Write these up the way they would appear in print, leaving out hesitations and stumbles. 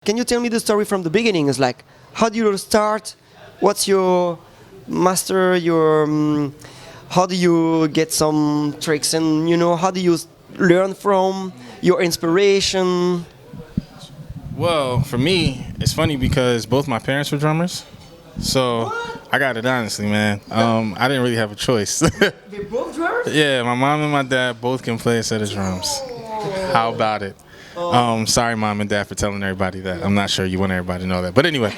Can you tell me the story from the beginning? It's like, how do you start? What's your master? How do you get some tricks? And how do you learn from your inspiration? Well, for me, it's funny because both my parents were drummers. So I got it honestly, man. I didn't really have a choice. They're both drummers? Yeah, my mom and my dad both can play a set of drums. How about it? Sorry, mom and dad, for telling everybody that. I'm not sure you want everybody to know that. But anyway,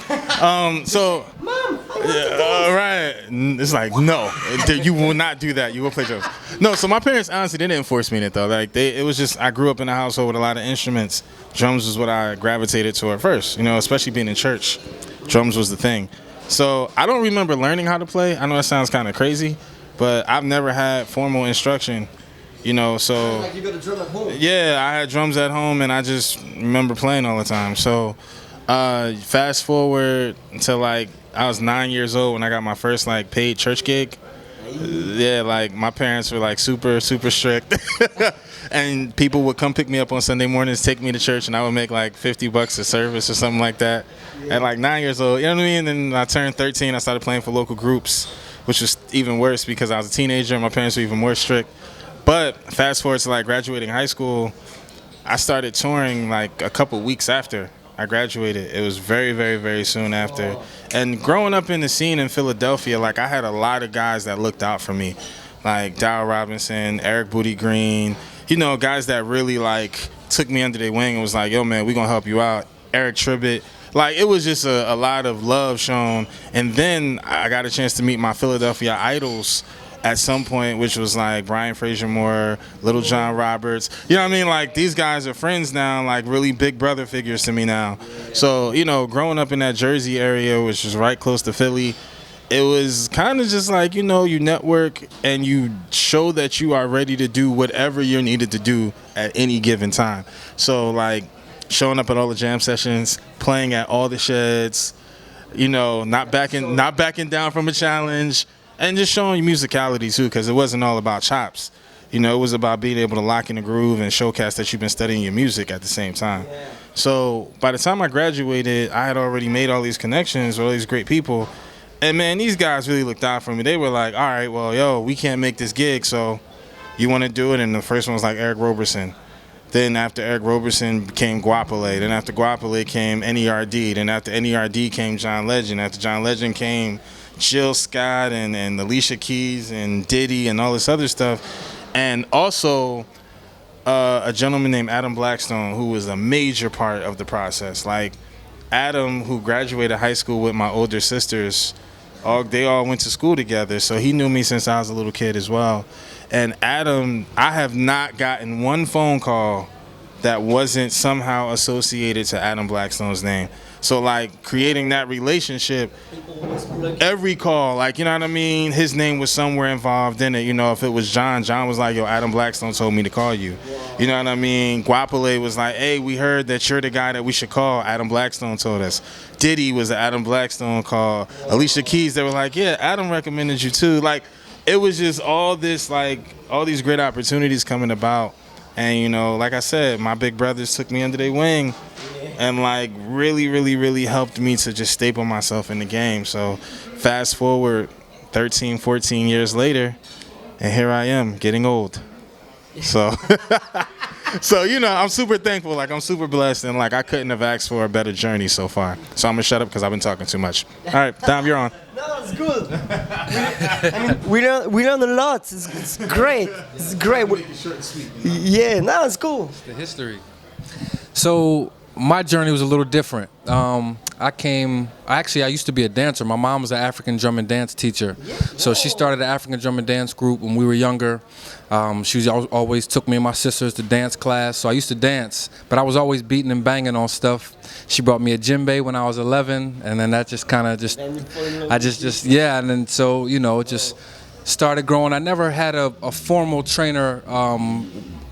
so... Mom, right. It's like, no, you will not do that. You will play drums. No, so my parents, honestly, they didn't force me in it, though. Like, it was just, I grew up in a household with a lot of instruments. Drums was what I gravitated toward first, especially being in church. Drums was the thing. So I don't remember learning how to play. I know that sounds kind of crazy, but I've never had formal instruction, so. like you got a drum at home? Yeah, I had drums at home, and I just remember playing all the time. So fast forward to, like, I was 9 years old when I got my first, like, paid church gig. Yeah, like, my parents were, like, super, super strict. And people would come pick me up on Sunday mornings, take me to church, and I would make, like, $50 a service or something like that. At, like, 9 years old, you know what I mean? And then I turned 13, I started playing for local groups, which was even worse because I was a teenager and my parents were even more strict. But fast forward to, like, graduating high school, I started touring, like, a couple weeks after I graduated. It was very, very, very soon after. And growing up in the scene in Philadelphia, like, I had a lot of guys that looked out for me, like Dow Robinson, Eric Booty Green, guys that really, like, took me under their wing and was like, yo, man, we gonna help you out. Eric Tribbett. Like, it was just a lot of love shown. And then I got a chance to meet my Philadelphia idols at some point, which was like Brian Fraser Moore, Little John Roberts. You know what I mean? Like, these guys are friends now, like really big brother figures to me now. So, growing up in that Jersey area, which is right close to Philly, it was kind of just like, you network and you show that you are ready to do whatever you're needed to do at any given time. So, like, showing up at all the jam sessions, playing at all the sheds, not backing down from a challenge, and just showing you musicality, too, because it wasn't all about chops. It was about being able to lock in the groove and showcase that you've been studying your music at the same time. Yeah. So by the time I graduated, I had already made all these connections with all these great people. And, man, these guys really looked out for me. They were like, all right, well, yo, we can't make this gig, so you want to do it? And the first one was like Eric Roberson. Then after Eric Roberson came Guapole. Then after Guapole came NERD. Then after NERD came John Legend. After John Legend came Jill Scott and Alicia Keys and Diddy and all this other stuff. And also a gentleman named Adam Blackstone, who was a major part of the process. Like, Adam, who graduated high school with my older sisters, they all went to school together, so he knew me since I was a little kid as well. And Adam, I have not gotten one phone call that wasn't somehow associated to Adam Blackstone's name. So, like, creating that relationship, every call, like, you know what I mean? His name was somewhere involved in it. If it was John was like, yo, Adam Blackstone told me to call you. You know what I mean? Guapole was like, hey, we heard that you're the guy that we should call. Adam Blackstone told us. Diddy was the Adam Blackstone call. Alicia Keys, they were like, yeah, Adam recommended you too. Like, it was just all this, like, all these great opportunities coming about. And, like I said, my big brothers took me under their wing and, like, really, really, really helped me to just staple myself in the game. So fast forward 13, 14 years later, and here I am getting old. So, I'm super thankful. Like, I'm super blessed, and, like, I couldn't have asked for a better journey so far. So I'm going to shut up because I've been talking too much. All right, Dom, you're on. No, it's good. We learn a lot. It's great. It's great. Yeah, no, it's cool. It's the history. So my journey was a little different. I used to be a dancer. My mom was an African drum and dance teacher. So she started an African drum and dance group when we were younger. She always took me and my sisters to dance class. So I used to dance, but I was always beating and banging on stuff. She brought me a djembe when I was 11, and then that just kind of and then so, it just started growing. I never had a formal trainer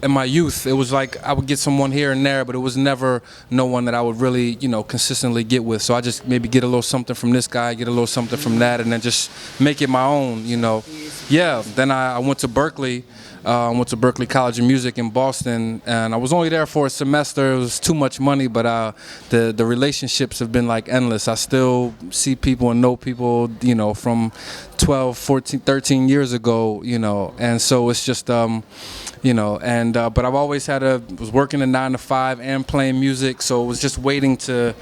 in my youth, it was like I would get someone here and there, but it was never no one that I would really, you know, consistently get with. So I just maybe get a little something from this guy, get a little something from that, and then just make it my own, you know. Yeah, then I went to Berkeley. Went to Berkeley College of Music in Boston, and I was only there for a semester. It was too much money, but the relationships have been like endless. I still see people and know people, you know, from 12, 14, 13 years ago, you know, and so it's just, you know, and but I've always was working a 9 to 5 and playing music, so it was just waiting to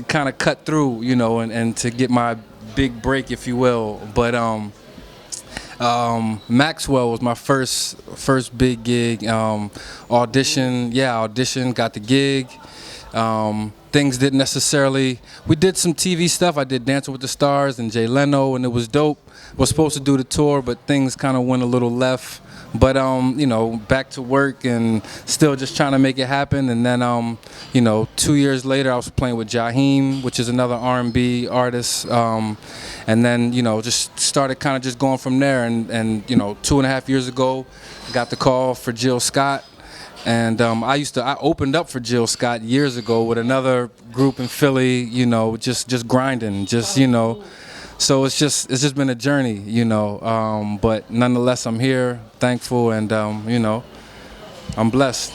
kind of cut through, you know, and to get my big break, if you will. But Maxwell was my first big gig. Audition, got the gig. Things didn't necessarily. We did some TV stuff. I did Dancing with the Stars and Jay Leno, and it was dope. Was supposed to do the tour, but things kind of went a little left. But you know, back to work and still just trying to make it happen. And then you know, 2 years later, I was playing with Jaheim, which is another R&B artist. And then, you know, just started kind of just going from there. And you know, 2.5 years ago, I got the call for Jill Scott. And I opened up for Jill Scott years ago with another group in Philly, you know, just grinding, you know. So it's just been a journey, you know. But nonetheless, I'm here, thankful, and you know, I'm blessed.